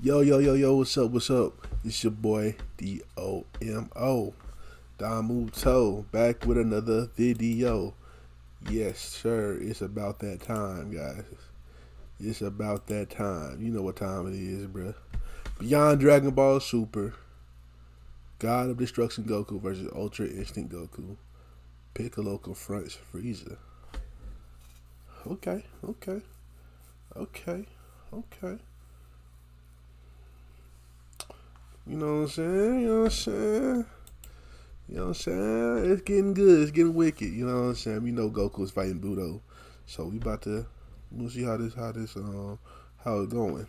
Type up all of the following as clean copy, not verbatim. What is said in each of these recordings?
Yo, yo, yo, yo, what's up, what's up? It's your boy, Domo, Domuto, back with another video. Yes, sir, it's about that time, guys. It's about that time. You know what time it is, bruh. Beyond Dragon Ball Super, God of Destruction Goku versus Ultra Instinct Goku. Piccolo confronts Frieza. Okay, okay, okay, okay. You know what I'm saying? You know what I'm saying? You know what I'm saying? It's getting good. It's getting wicked. You know what I'm saying? We know Goku is fighting Budo, so we'll see how it's going.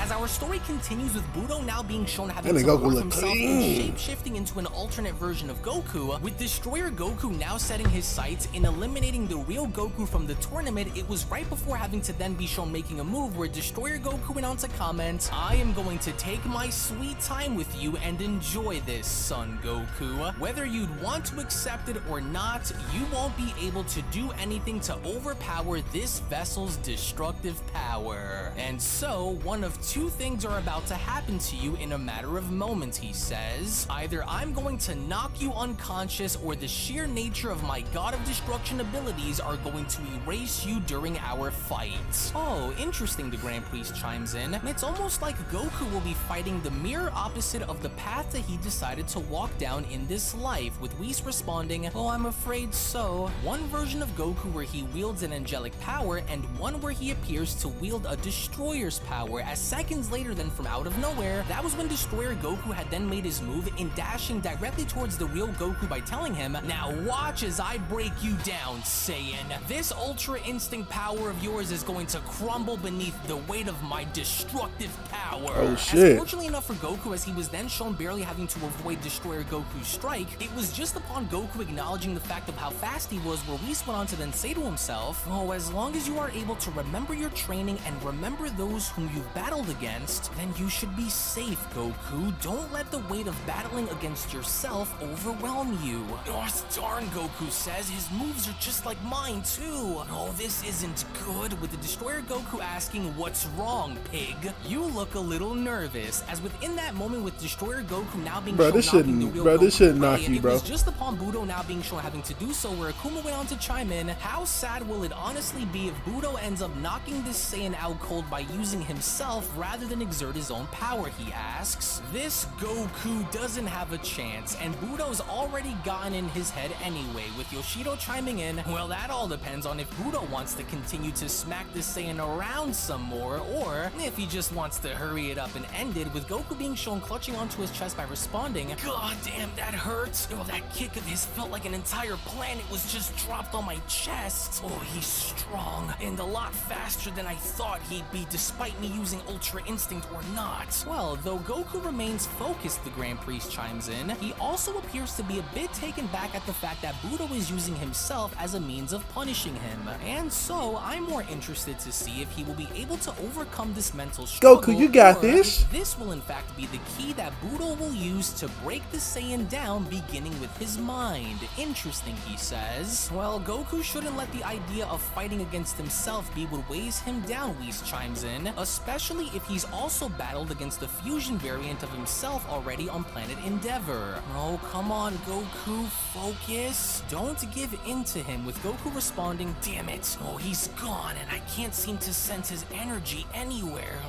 As our story continues with Budo now being shown having And to then Goku morph look himself clean. and shape-shifting into an alternate version of Goku, with Destroyer Goku now setting his sights in eliminating the real Goku from the tournament. It was right before having to then be shown making a move where Destroyer Goku went on to comment, "I am going to take my sweet time with you and enjoy this, son Goku. Whether you'd want to accept it or not, you won't be able to do anything to overpower this vessel's destructive power. And so, one of two things are about to happen to you in a matter of moments," he says. "Either I'm going to knock you unconscious, or the sheer nature of my God of Destruction abilities are going to erase you during our fight." Oh, interesting, the Grand Priest chimes in. It's almost like Goku will be fighting the mirror opposite of the path that he decided to walk down in this life, with Whis responding, "Oh, I'm afraid so." One version of Goku where he wields an angelic power, and one where he appears to wield a destroyer's power. As seconds later, then from out of nowhere, that was when Destroyer Goku had then made his move in dashing directly towards the real Goku by telling him, "Now watch as I break you down, Saiyan. This Ultra Instinct power of yours is going to crumble beneath the weight of my destructive power." Oh, shit. As fortunately enough for Goku, as he was then shown barely having to avoid Destroyer Goku's strike, it was just upon Goku acknowledging the fact of how fast he was where Whis went on to then say to himself, "Oh, as long as you are able to remember your training and remember those whom you've battled against, then you should be safe, Goku. Don't let the weight of battling against yourself overwhelm you." "Oh, darn," Goku says, "his moves are just like mine too. Oh, this isn't good," with the Destroyer Goku asking, "What's wrong, pig? You look a little nervous," as within that moment with Destroyer Goku now being shown knocking the real this Goku shouldn't away, knock you, it bro. was just upon Budo now being shown having to do so where Akuma went on to chime in, "How sad will it honestly be if Budo ends up knocking this Saiyan out cold by using himself rather than exert his own power?" he asks. "This Goku doesn't have a chance, and Budo's already gotten in his head anyway," with Yoshido chiming in, "Well, that all depends on if Budo wants to continue to smack this Saiyan around some more, or if he just wants to hurry it up and end it," with Goku being shown clutching onto his chest by responding, "God damn, that hurts. Oh, that kick of his felt like an entire planet was just dropped on my chest. Oh, he's strong, and a lot faster than I thought he'd be, despite me using Ultra Instinct or not." Well, though Goku remains focused, the Grand Priest chimes in, he also appears to be a bit taken back at the fact that Budo is using himself as a means of punishing him. And so, I'm more interested to see if he will be able to overcome this mental struggle, Goku, you got or this. if this will in fact be the key that Budo will use to break the Saiyan down, beginning with his mind. Interesting, he says. Well, Goku shouldn't let the idea of fighting against himself be what weighs him down, Whis chimes in, especially if he's also battled against the fusion variant of himself already on planet Endeavor. "Oh, come on, Goku, focus. Don't give in to him," with Goku responding, "Damn it. Oh, he's gone, and I can't seem to sense his energy anywhere.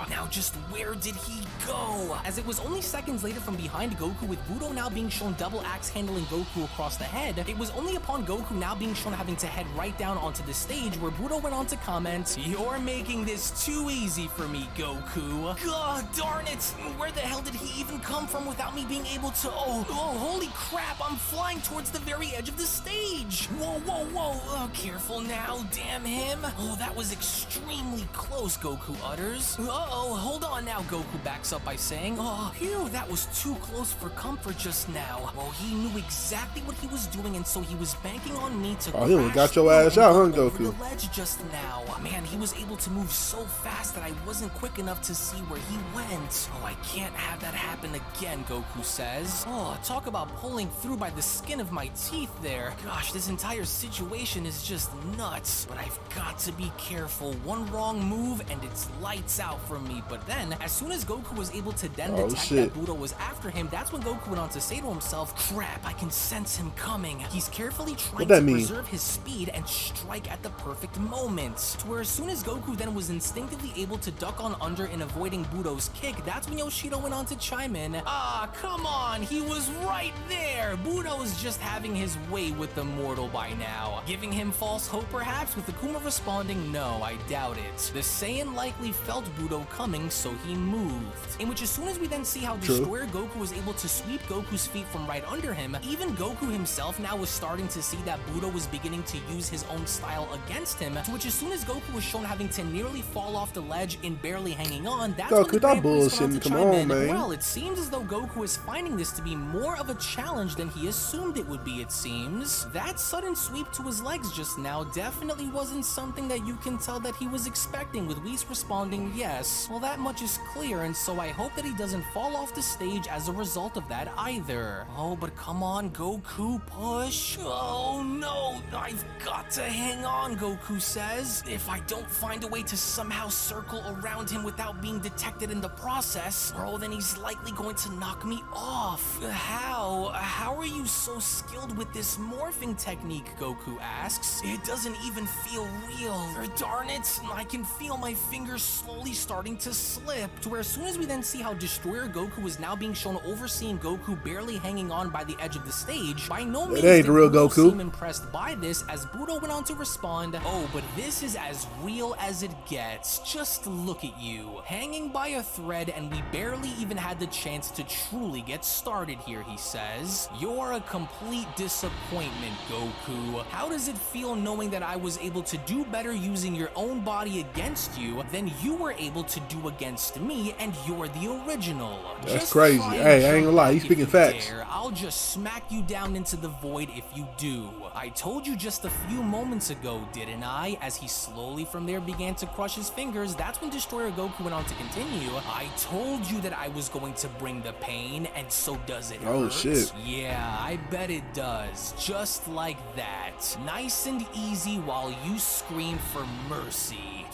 Now just where did he go?" As it was only seconds later from behind Goku, with Budo now being shown double axe handling Goku across the head, it was only upon Goku now being shown having to head right down onto the stage where Budo went on to comment, "You're making this too easy for me, Goku. God darn it, where the hell did he even come from without me being able to, oh, holy crap, I'm flying towards the very edge of the stage. Whoa, whoa, whoa, oh, careful now, damn him. Oh, that was extremely close," Goku utters. "Uh-oh, hold on now," Goku backs up by saying, "Oh, phew, that was too close for comfort just now." Well, he knew exactly what he was doing, and so he was banking on me to He would've got crash your through ass and out, huh, go over Goku? the ledge just now. Man, he was able to move so fast that I wasn't quick quick enough to see where he went. Oh, I can't have that happen again, Goku says. Oh, talk about pulling through by the skin of my teeth there. Gosh, this entire situation is just nuts. But I've got to be careful. One wrong move and it's lights out for me. But then, as soon as Goku was able to then detect that Budo was after him, that's when Goku went on to say to himself, crap, I can sense him coming. He's carefully trying to preserve his speed and strike at the perfect moment. To where as soon as Goku then was instinctively able to duck on under in avoiding Budo's kick, that's when Yoshido went on to chime in. Ah, come on, he was right there. Budo's just having his way with the mortal by now. Giving him false hope perhaps, with Akuma responding, no, I doubt it. The Saiyan likely felt Budo coming, so he moved. In which as soon as we then see how Destroyer Goku was able to sweep Goku's feet from right under him, even Goku himself now was starting to see that Budo was beginning to use his own style against him, to which as soon as Goku was shown having to nearly fall off the ledge and barely hanging on, that's when the Grand Priest went on to chime in. Well, it seems as though Goku is finding this to be more of a challenge than he assumed it would be, it seems. That sudden sweep to his legs just now definitely wasn't something that you can tell that he was expecting, with Whis responding, yes. Well, that much is clear, and so I hope that he doesn't fall off the stage as a result of that either. Oh, but come on, Goku, push. Oh no, I've got to hang on, Goku says. If I don't find a way to somehow circle around him without being detected in the process, oh, then he's likely going to knock me off. How are you so skilled with this morphing technique, Goku asks. It doesn't even feel real. Darn it, I can feel my fingers slowly starting to slip. To where as soon as we then see how Destroyer Goku is now being shown overseeing Goku barely hanging on by the edge of the stage, by no means did Budo seem impressed by this, as Budo went on to respond, oh, but this is as real as it gets. Just look at you, hanging by a thread, and we barely even had the chance to truly get started here, he says. You're a complete disappointment, Goku. How does it feel knowing that I was able to do better using your own body against you than you were able to do against me, and you're the original? That's just crazy. Hey, I ain't gonna lie, he's speaking facts. I'll just smack you down into the void if you do. I told you just a few moments ago, didn't I? As he slowly from there began to crush his fingers, that's when Destroyer Goku went on to continue. I told you that I was going to bring the pain, and so does it hurt? Shit. Yeah, I bet it does. Just like that. Nice and easy while you scream for mercy.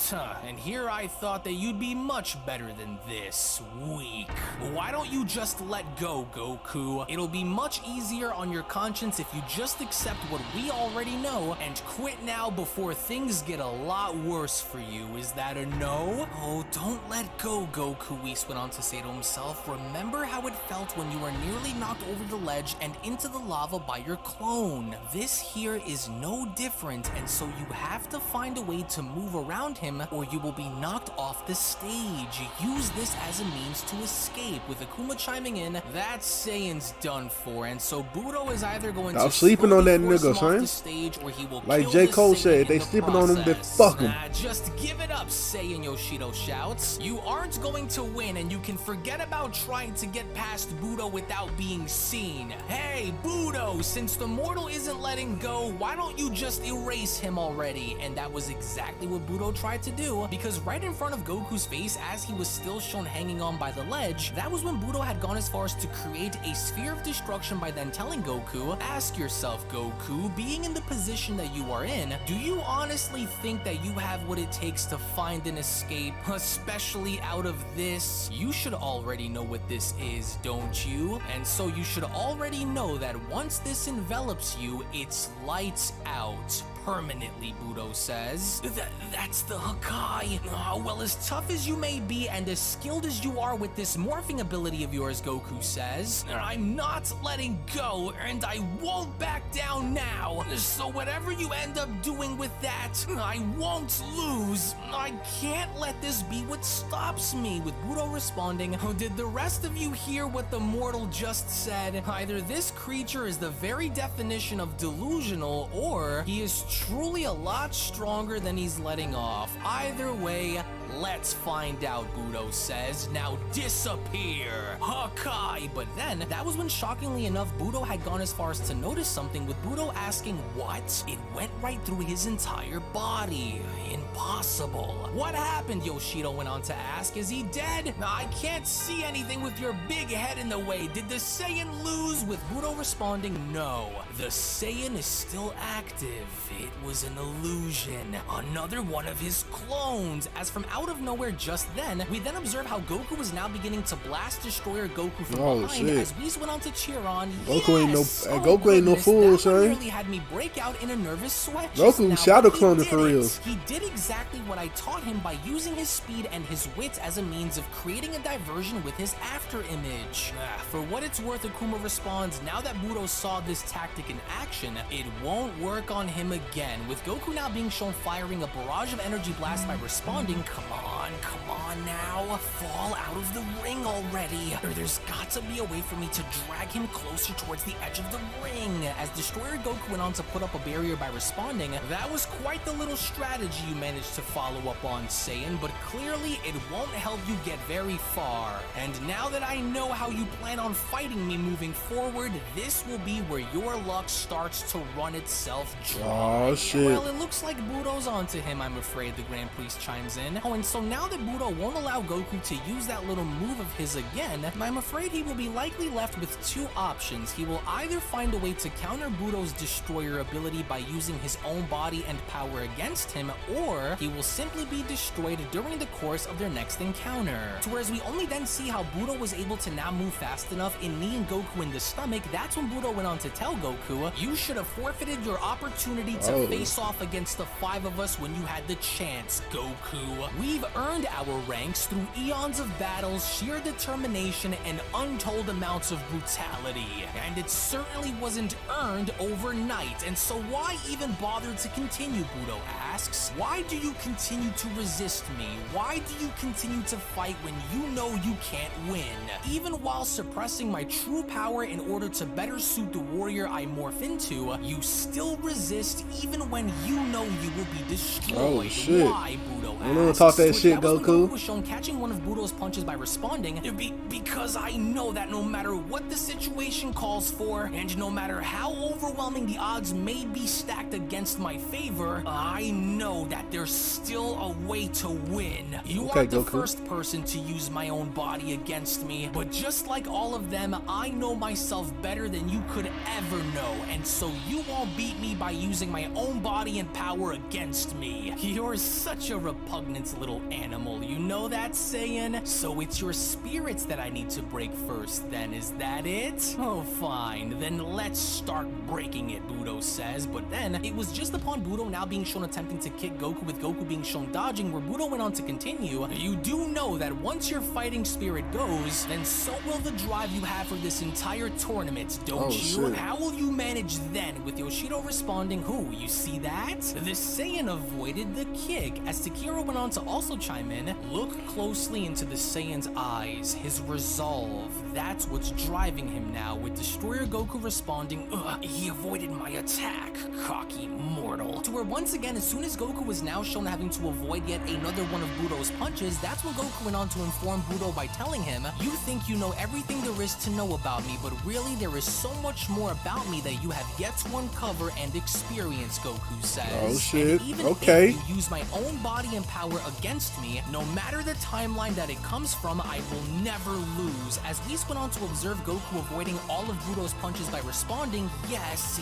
And here I thought that you'd be much better than this. Weak. Why don't you just let go, Goku? It'll be much easier on your conscience if you just accept what we already know and quit now before things get a lot worse for you. Is that a no? Oh, don't let go, Goku, Whis went on to say to himself. Remember how it felt when you were nearly knocked over the ledge and into the lava by your clone. This here is no different, and so you have to find a way to move around him or you will be knocked off the stage. Use this as a means to escape, with Akuma chiming in, that Saiyan's done for, and so Budo is either going to sleeping on that nigga, son. The stage, or he will like J. Cole said, they sleeping on him, then fuck him. Just give it up, Saiyan, Yoshido shouts. You aren't going to win, and you can forget about trying to get past Budo without being seen. Hey, Budo, since the mortal isn't letting go, why don't you just erase him already? And that was exactly what Budo tried to do, because right in front of Goku's face, as he was still shown hanging on by the ledge, that was when Budo had gone as far as to create a sphere of destruction by then telling Goku, ask yourself, Goku, being in the position that you are in, do you honestly think that you have what it takes to find an escape, especially out of this? You should already know what this is, don't you? And so you should already know that once this envelops you, it's lights out. Permanently, Budo says. That's the Hakai. Well, as tough as you may be and as skilled as you are with this morphing ability of yours, Goku says, I'm not letting go, and I won't back down now. So whatever you end up doing with that, I won't lose. I can't let this be what stops me, with Budo responding, did the rest of you hear what the mortal just said? Either this creature is the very definition of delusional, or he is truly a lot stronger than he's letting off. Either way, Let's find out, Budo says. Now disappear. Hakai. But then, that was when shockingly enough, Budo had gone as far as to notice something, with Budo asking, what? It went right through his entire body. Impossible. What happened? Yoshido went on to ask. Is he dead? I can't see anything with your big head in the way. Did the Saiyan lose? With Budo responding, no. The Saiyan is still active. It was an illusion. Another one of his clones. As from out of nowhere just then, we then observe how Goku is now beginning to blast Destroyer Goku from behind as Whis went on to cheer on. Goku ain't no Goku ain't no fool, son. Nearly had me break out in a nervous sweat. Goku shadow cloning for real. He did exactly what I taught him by using his speed and his wits as a means of creating a diversion with his after image. For what it's worth, Akuma responds, now that Budo saw this tactic in action, it won't work on him again. With Goku now being shown firing a barrage of energy blast by responding, come on now, fall out of the ring already. There's got to be a way for me to drag him closer towards the edge of the ring. As Destroyer Goku went on to put up a barrier by responding, that was quite the little strategy you managed to follow up on, Saiyan, but clearly it won't help you get very far. And now that I know how you plan on fighting me moving forward, this will be where your luck starts to run itself dry. Oh shit. Well, it looks like Budo's onto him, I'm afraid, the Grand Priest chimes in. Oh, and so now that Budo won't allow Goku to use that little move of his again, I'm afraid he will be likely left with two options. He will either find a way to counter Budo's Destroyer ability by using his own body and power against him, or he will simply be destroyed during the course of their next encounter. To whereas we only then see how Budo was able to now move fast enough in kneeing Goku in the stomach. That's when Budo went on to tell Goku, you should have forfeited your opportunity to face off against the five of us when you had the chance, Goku. We've earned our ranks through eons of battles, sheer determination, and untold amounts of brutality. And it certainly wasn't earned overnight, and so why even bother to continue, Budo asks. Why do you continue to resist me? Why do you continue to fight when you know you can't win? Even while suppressing my true power in order to better suit the warrior I morph into, you still resist even when you know you will be destroyed. Oh shit. Why, Budo asks. I don't talk that shit, Goku. Goku was shown catching one of Budo's punches by responding, because I know that no matter what the situation calls for, and no matter how overwhelming the odds may be stacked against my favor, I know that there's still a way to win. You are the first person to use my own body against me, but just like all of them, I know myself better than you could ever know, and so you won't beat me by using my own body and power against me. You're such a repugnant little animal, you know that, Saiyan? So it's your spirits that I need to break first then, is that it? Oh fine, then let's start breaking it, Budo says. But then, it was just upon Budo now being shown attempting to kick Goku with Goku being shown dodging where Budo went on to continue, you do know that once your fighting spirit goes, then so will the drive you have for this entire tournament, don't you? Shit. How will you manage then? With Yoshido responding, who, you see that? The Saiyan avoided the kick. As Takiro went on to also chime in, look closely into the Saiyan's eyes, his resolve. That's what's driving him now, with Destroyer Goku responding, he avoided my attack, cocky mortal. To where once again, as soon as Goku was now shown having to avoid yet another one of Budo's punches, that's when Goku went on to inform Budo by telling him, you think you know everything there is to know about me, but really there is so much more about me that you have yet to uncover and experience, Goku says. Oh shit, and even okay. if you use my own body and power against me, no matter the timeline that it comes from, I will never lose. As Whis went on to observe Goku avoiding all of Budo's punches by responding, yes,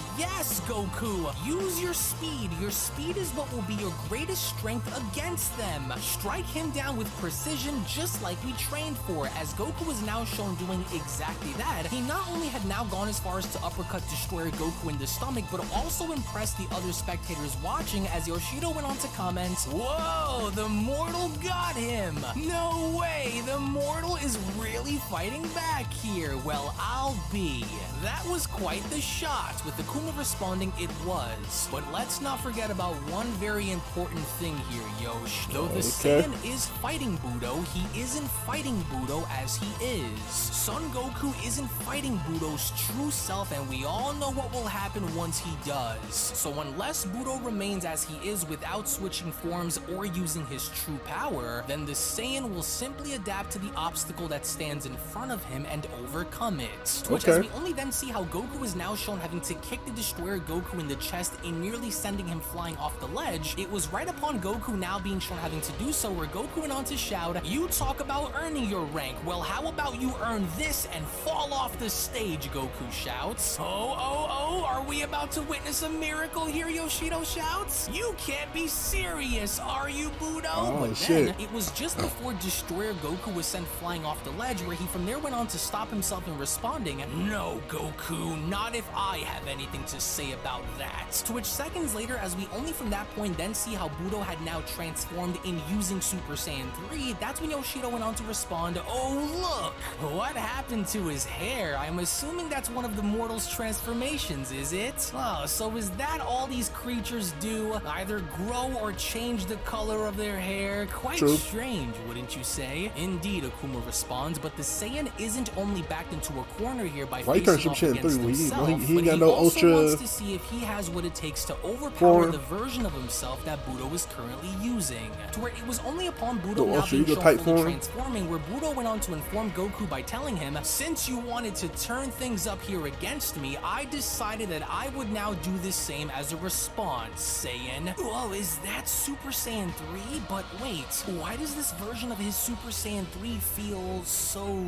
Goku, use your speed. Your speed is what will be your greatest strength against them. Strike him down with precision just like we trained for. As Goku was now shown doing exactly that, he not only had now gone as far as to uppercut Destroyer Goku in the stomach, but also impressed the other spectators watching as Yoshido went on to comment, whoa, the mortal got him. No way, the mortal is really fighting back here. Well, I'll be. That was quite the shot, with Akuma responding it was. But let's not forget about one very important thing here, Yosh. Though the Saiyan is fighting Budo, he isn't fighting Budo as he is. Son Goku isn't fighting Budo's true self, and we all know what will happen once he does. So unless Budo remains as he is without switching forms or using his true power, then the Saiyan will simply adapt to the obstacle that stands in front of him and overcome it. To which, as we only then see how Goku is now shown having to kick the Destroyer Goku in the chest and nearly sending him flying off the ledge, it was right upon Goku now being shown having to do so where Goku went on to shout, "You talk about earning your rank, well how about you earn this and fall off the stage," Goku shouts. Oh, are we about to witness a miracle here, Yoshido shouts? "You can't be serious, are you, Budo?" Oh, but shit. then, it was just before Destroyer Goku was sent flying off the ledge where he from there went on to stop himself and responding, "No, Goku, not if I have anything to say about that." To which seconds later, as we only from that point then see how Budo had now transformed in using Super Saiyan 3, that's when Yoshido went on to respond, "Oh look, what happened to his hair? I'm assuming that's one of the mortal's transformations, is it? Oh, so is that all these creatures do? Either grow or change the color of their hair? Quite True. strange, wouldn't you say?" "Indeed," Akuma responds, but the Saiyan isn't only backed into a corner here by Why you turn facing Super off Saiyan 3 against when himself, he but got he no also ultra wants to see if he has what it takes to overpower the version of himself that Budo is currently using. To where it was only upon Budo The now ultra being ego shown type fully form. transforming where Budo went on to inform Goku by telling him, "Since you wanted to turn things up here against me, I decided that I would now do the same as a response, Saiyan." "Oh, is that Super Saiyan 3? But wait, why does this version of his Super Saiyan 3 feel so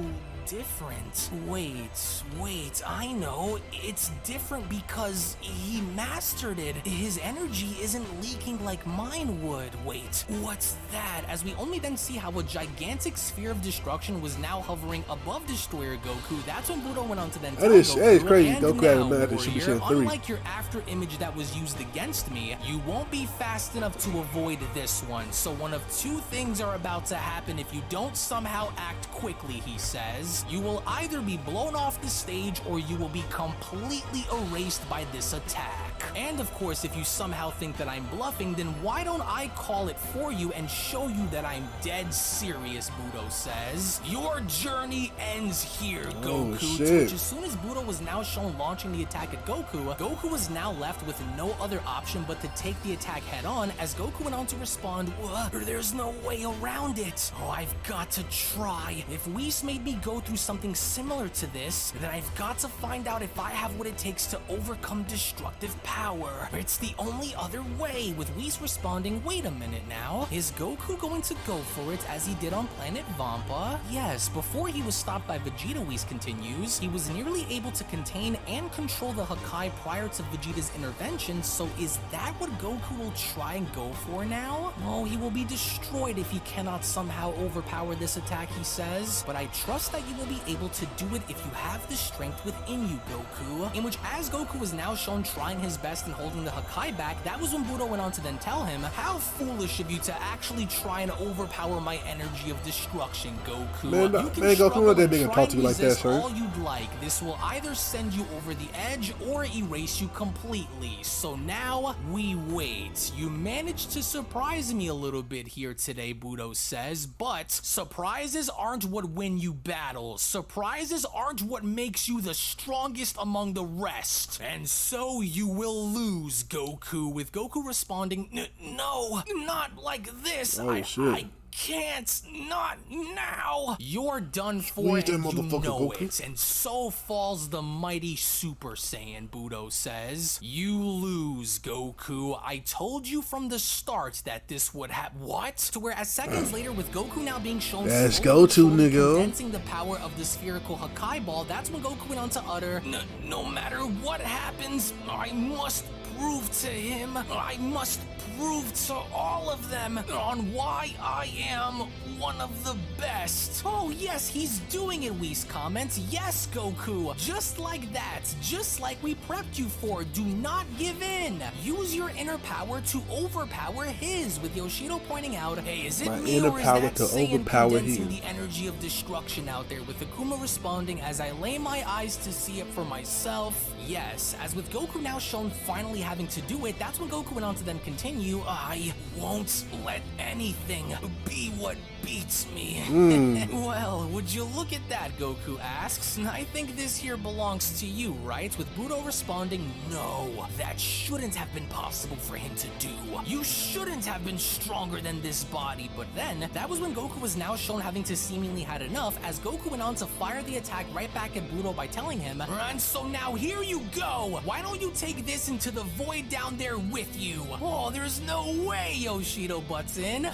different? Wait, I know. It's different because he mastered it. His energy isn't leaking like mine would. Wait, what's that?" As we only then see how a gigantic sphere of destruction was now hovering above Destroyer Goku, that's when Budo went on to then tell That is Goku, crazy. "And Goku now, had a match in Super warrior, Saiyan 3. unlike your after image that was used against me, you won't be fast enough to avoid this one. So one of two things are about to happen if you don't somehow act quickly," he says. "You will either be blown off the stage or you will be completely erased by this attack. And of course, if you somehow think that I'm bluffing, then why don't I call it for you and show you that I'm dead serious," Budo says. "Your journey ends here, Goku." To shit. which as soon as Budo was now shown launching the attack at Goku, Goku was now left with no other option but to take the attack head on as Goku went on to respond, "There's no way around it. Oh, I've got to try. If Whis made me go through something similar to this, then I've got to find out if I have what it takes to overcome destructive power. It's the only other way," with Whis responding, "Wait a minute now. Is Goku going to go for it as he did on planet Vampa?" Yes, before he was stopped by Vegeta, Whis continues, he was nearly able to contain and control the Hakai prior to Vegeta's intervention, so is that what Goku will try and go for now? "Oh, he will be destroyed if he cannot somehow overpower this attack," he says, "but I trust that you will be able to do it if you have the strength within you, Goku." In which, as Goku was now shown trying his best and holding the Hakai back, that was when Budo went on to then tell him, "How foolish of you to actually try and overpower my energy of destruction, Goku. Man, You can Goku, struggle not that and big and try talk to you like that, resist sir. all you'd like. This will either send you over the edge or erase you completely. So now we wait. You managed to surprise me a little bit here today," Budo says, "but surprises aren't what win you battles. Surprises aren't what makes you the strongest among the rest. And so you will lose, Goku," with Goku responding, "No, not like this. Oh, shit. I can't, not now. You're done for, Squeeze that and you motherfucker, know Goku. it." And so falls the mighty Super Saiyan, Budo says. "You lose, Goku. I told you from the start that this would happen." What? To where as seconds later, with Goku now being shown Let's slowly go to, controlling, nigga. condensing the power of the spherical Hakai ball, that's when Goku went on to utter, No matter what happens, I must prove to him, I must prove to all of them on why I am one of the best." "Oh yes, he's doing it," Whis comments. "Yes, Goku, just like that, just like we prepped you for. Do not give in. Use your inner power to overpower his," with Yoshido pointing out, "Hey, is it My me inner or is power that to Saiyan overpower condensing his?" the energy of destruction out there?" with Akuma responding, "As I lay my eyes to see it for myself, yes, as with Goku now shown finally having to do it, that's when Goku went on to then continue, I won't let anything be what beats me. Well, would you look at that, Goku asks. I think this here belongs to you, right? With Budo responding, no, that shouldn't have been possible for him to do. You shouldn't have been stronger than this body. But then, that was when Goku was now shown having to seemingly had enough, as Goku went on to fire the attack right back at Budo by telling him, and so now here you go! Why don't you take this into the void down there with you? Oh, there's no way Yoshido butts in.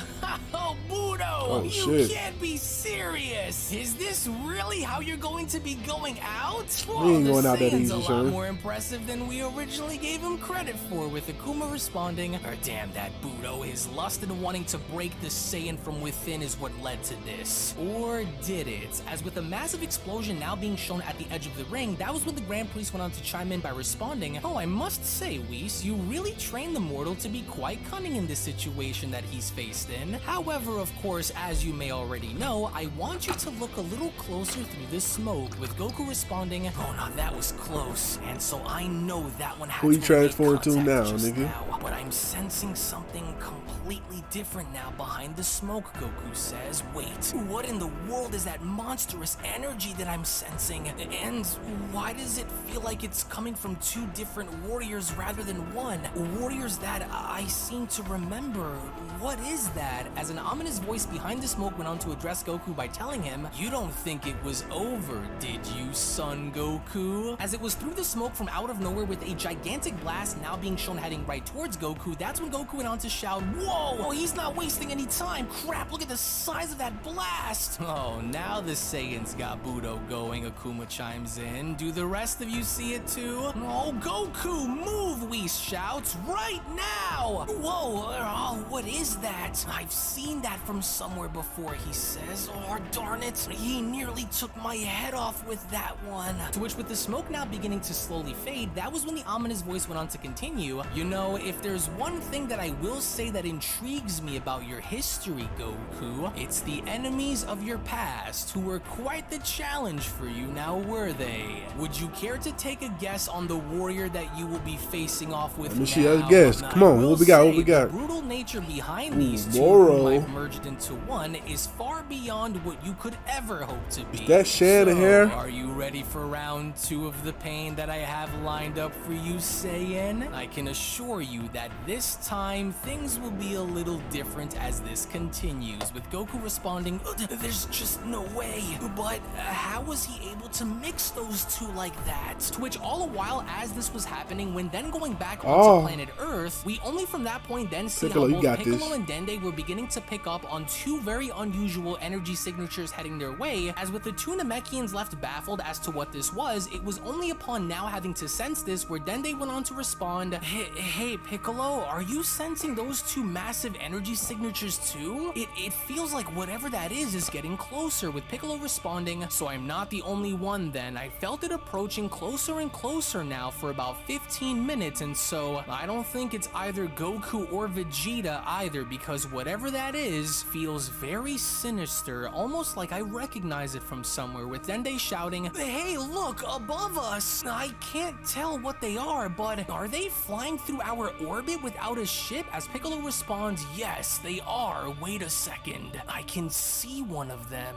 Oh, Budo! You can't be serious! Is this really how you're going to be going out? We ain't going out that easy, a lot more impressive than we originally gave him credit for, with Akuma responding, damn that Budo, his lust and wanting to break the Saiyan from within is what led to this. Or did it? As with a massive explosion now being shown at the edge of the ring, that was when the Grand Priest went on to chime in by responding, oh, I must say, Whis, you really trained the mortal to be quite cunning in this situation that he's faced in. However, of course, as you may already know, I want you to look a little closer through the smoke, with Goku responding, oh no, that was close, and so I know that one had who you transformed to now, nigga? But I'm sensing something completely different now behind the smoke, Goku says. Wait, what in the world is that monstrous energy that I'm sensing? And why does it feel like it's coming from two different warriors rather than one? Warriors that I seem to remember. What is that? As an ominous voice behind the smoke went on to address Goku by telling him, you don't think it was over, did you, son Goku? As it was through the smoke from out of nowhere with a gigantic blast now being shown heading right towards Goku, that's when Goku went on to shout, whoa, oh, he's not wasting any time. Crap, look at the size of that blast. Oh, now the Saiyans got Budo going, Akuma chimes in. Do the rest of you see it too? Oh, Goku, move, Whis shouts, right now. Whoa, oh, what is that? I've seen that from somewhere before, he says. Oh, darn it, he nearly took my head off with that one. To which, with the smoke now beginning to slowly fade, that was when the ominous voice went on to continue, you know, if there's one thing that I will say that intrigues me about your history, Goku, it's the enemies of your past, who were quite the challenge for you, now were they? Would you care to take a guess on the warrior that you will be facing off with now? Let me see us guess. Come on, what we got? What we got? The brutal nature behind these two, whom I've merged into one, is far beyond what you could ever hope to be. Is that Shannon here? Are you ready for round 2 of the pain that I have lined up for you, Saiyan? I can assure you that this time things will be a little different as this continues, with Goku responding, there's just no way. But how was he able to mix those two like that? To which all the while as this was happening, when then going back onto planet Earth, we only from that point then see how both Piccolo and Dende were beginning to pick up on two very unusual energy signatures heading their way. As with the two Namekians left baffled as to what this was, it was only upon now having to sense this where Dende went on to respond, hey Piccolo, are you sensing those two massive energy signatures too? It feels like whatever that is getting closer, with Piccolo responding, so I'm not the only one then. I felt it approaching closer and closer now for about 15 minutes, and so I don't think it's either Goku or Vegeta either, because whatever that is feels very sinister, almost like I recognize it from somewhere, with Dende shouting, hey look, above us! I can't tell what they are, but are they flying through our orbit without a ship? As Piccolo responds, yes, they are. Wait a second. I can see one of them.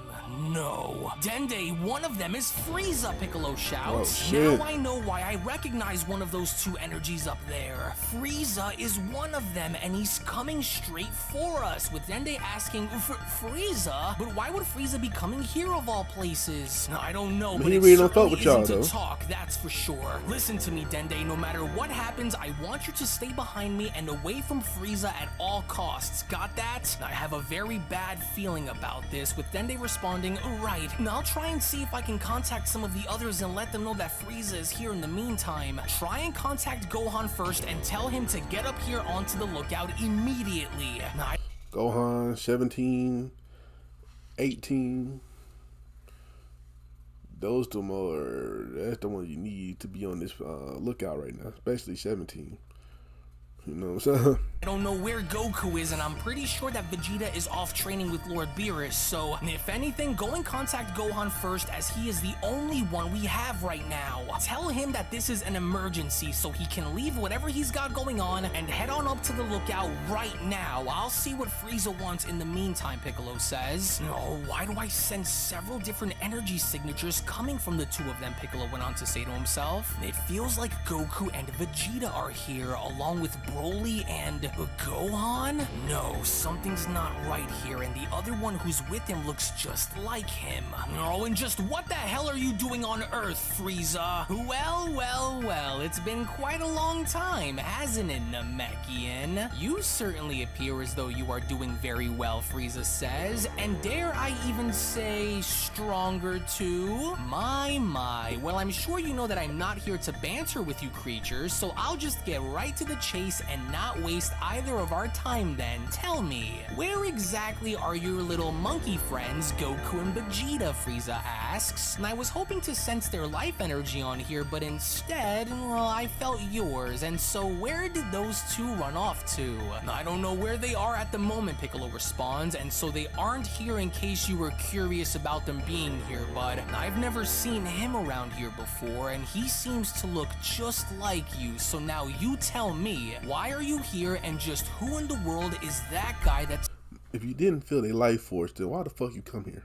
No. Dende, one of them is Frieza, Piccolo shouts. Now I know why I recognize one of those two energies up there. Frieza is one of them, and he's coming straight for us, with Dende asking, Frieza? But why would Frieza be coming here of all places? I don't know, but it certainly isn't to talk, that's for sure. Listen to me, Dende, no matter what happens, I want you to stay behind me and away from Frieza at all costs. Got that? I have a very bad feeling about this, with Dende responding, right, I'll try and see if I can contact some of the others and let them know that Frieza is here in the meantime. Try and contact Gohan first and tell him to get up here onto the lookout immediately. Gohan, 17, 18. Those two more, that's the one you need to be on this lookout right now, especially 17. You know what I'm saying? I don't know where Goku is, and I'm pretty sure that Vegeta is off training with Lord Beerus, so if anything, go and contact Gohan first, as he is the only one we have right now. Tell him that this is an emergency so he can leave whatever he's got going on and head on up to the lookout right now. I'll see what Frieza wants in the meantime, Piccolo says. Oh, why do I sense several different energy signatures coming from the two of them, Piccolo went on to say to himself. It feels like Goku and Vegeta are here, along with Broly and Gohan? No, something's not right here, and the other one who's with him looks just like him. Oh, and just what the hell are you doing on Earth, Frieza? Well, it's been quite a long time, hasn't it, Namekian? You certainly appear as though you are doing very well, Frieza says, and dare I even say stronger too? My. Well, I'm sure you know that I'm not here to banter with you creatures, so I'll just get right to the chase and not waste either of our time then. Tell me, where exactly are your little monkey friends, Goku and Vegeta, Frieza asks. And I was hoping to sense their life energy on here, but instead, well, I felt yours, and so where did those two run off to? I don't know where they are at the moment, Piccolo responds, and so they aren't here in case you were curious about them being here, but I've never seen him around here before, and he seems to look just like you, so now you tell me, why are you here, and just who in the world is that guy that's If you didn't feel their life force, then why the fuck you come here?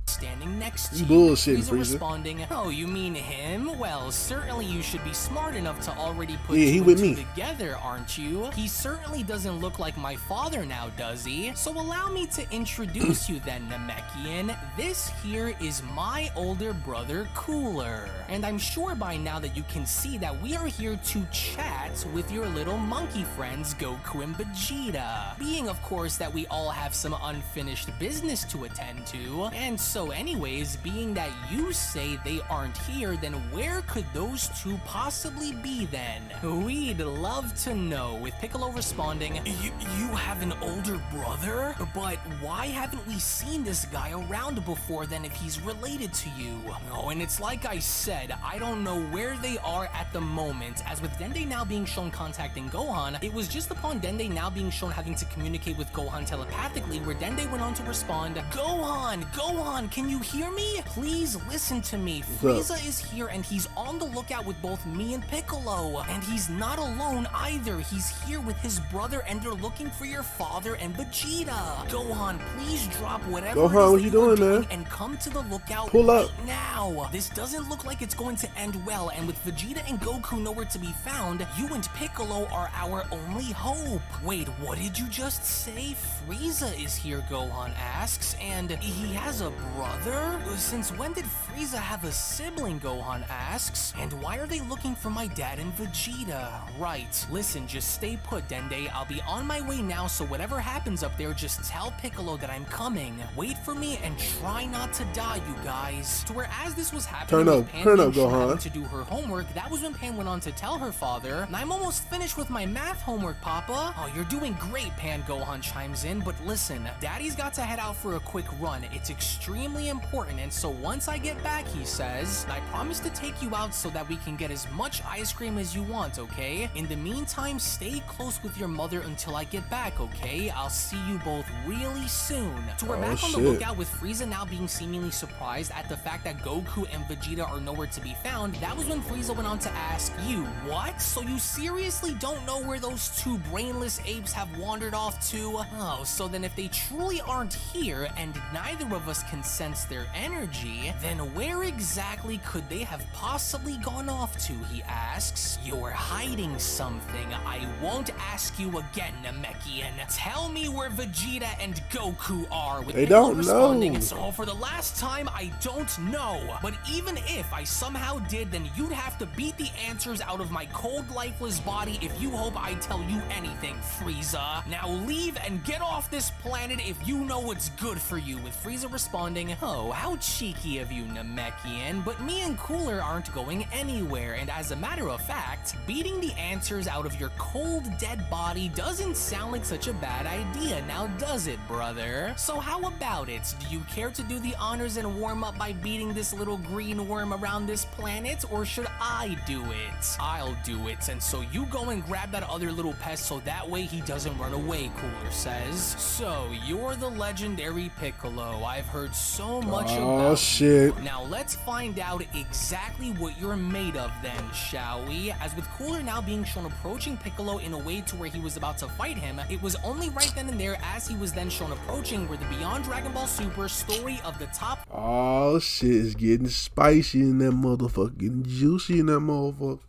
standing next to You you? bullshitting, Frieza. Responding, oh, you mean him? Well, certainly you should be smart enough to already put Yeah, he two with and two me. together, aren't you? He certainly doesn't look like my father now, does he? So allow me to introduce you then, Namekian. This here is my older brother, Cooler. And I'm sure by now that you can see that we are here to chat with your little monkey friends, Goku and Vegeta. Being, of course, that we all have some unfinished business to attend to, and so anyways, being that you say they aren't here, then where could those two possibly be then? We'd love to know, with Piccolo responding, you have an older brother? But why haven't we seen this guy around before then if he's related to you? Oh, and it's like I said, I don't know where they are at the moment, as with Dende now being shown contacting Gohan, it was just upon Dende now being shown having to communicate with Gohan telepathically where Dende went on to respond, Gohan, can you hear me? Please listen to me. Frieza is here and he's on the lookout with both me and Piccolo. And he's not alone either. He's here with his brother and they're looking for your father and Vegeta. Gohan, please drop whatever Gohan, what you doing, man? and come to the lookout Pull up. right now. This doesn't look like it's going to end well, and with Vegeta and Goku nowhere to be found, you and Piccolo are our only hope. Wait, what did you just say? Frieza is here, Gohan asks, and he has a brother? Since when did Frieza have a sibling, Gohan asks? And why are they looking for my dad and Vegeta? Right, listen, just stay put, Dende. I'll be on my way now, so whatever happens up there, just tell Piccolo that I'm coming. Wait for me and try not to die, you guys. To where as this was happening, Turn up, having Gohan. to do her homework, that was when Pan went on to tell her father, I'm almost finished with my math homework, Papa. Oh, you're doing great, Pan, Gohan chimes in, but listen, Daddy's got to head out for a quick run. It's extremely important, and so once I get back, he says, I promise to take you out so that we can get as much ice cream as you want, okay? In the meantime, stay close with your mother until I get back, okay? I'll see you both really soon. So we're back on the lookout with Frieza now being seemingly surprised at the fact that Goku and Vegeta are nowhere to be found. That was when Frieza went on to ask, you what? So you seriously don't know where those two brainless apes have wandered off to? Oh, so then if they truly aren't here and neither of us can sense their energy, then where exactly could they have possibly gone off to, he asks. You're hiding something. I won't ask you again, Namekian. Tell me where Vegeta and Goku are. With They Piccolo don't responding, know. So for the last time, I don't know. But even if I somehow did, then you'd have to beat the answers out of my cold, lifeless body if you hope I tell you anything, Frieza. Now leave and get off this planet if you know what's good for you. With Frieza responding, Oh, how cheeky of you, Namekian, but me and Cooler aren't going anywhere, and as a matter of fact, beating the answers out of your cold, dead body doesn't sound like such a bad idea, now does it, brother? So how about it? Do you care to do the honors and warm up by beating this little green worm around this planet, or should I do it? I'll do it, and so you go and grab that other little pest so that way he doesn't run away, Cooler says. So, you're the legendary Piccolo. I've heard so much about shit. you. Now let's find out exactly what you're made of then, shall we? As with Cooler now being shown approaching Piccolo in a way to where he was about to fight him, it was only right then and there as he was then shown approaching where the Beyond Dragon Ball Super story of the top... Oh shit, it's getting spicy in that motherfucking juicy in that motherfucker.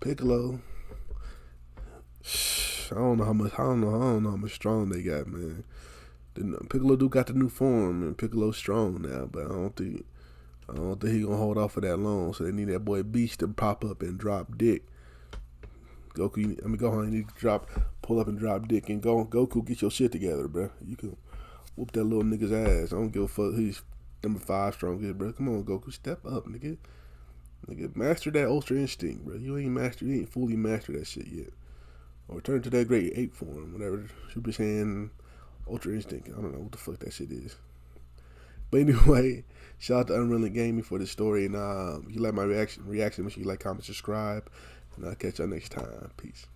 Piccolo. I don't know how much strong they got, man. Piccolo do got the new form, and Piccolo's strong now, but I don't think he gonna hold off for that long. So they need that boy Beast to pop up and drop dick. Gohan, you need to pull up and drop dick, and Goku, get your shit together, bro. You can whoop that little nigga's ass. I don't give a fuck who's number 5 strongest, bro. Come on, Goku, step up, nigga. Master that Ultra Instinct, bro. You ain't fully mastered that shit yet. Or turn to that great ape form, whatever. Super Saiyan, Ultra Instinct. I don't know what the fuck that shit is. But anyway, shout out to UnrealEntgaming for this story. And if you like my reaction, make sure you like, comment, subscribe. And I'll catch y'all next time. Peace.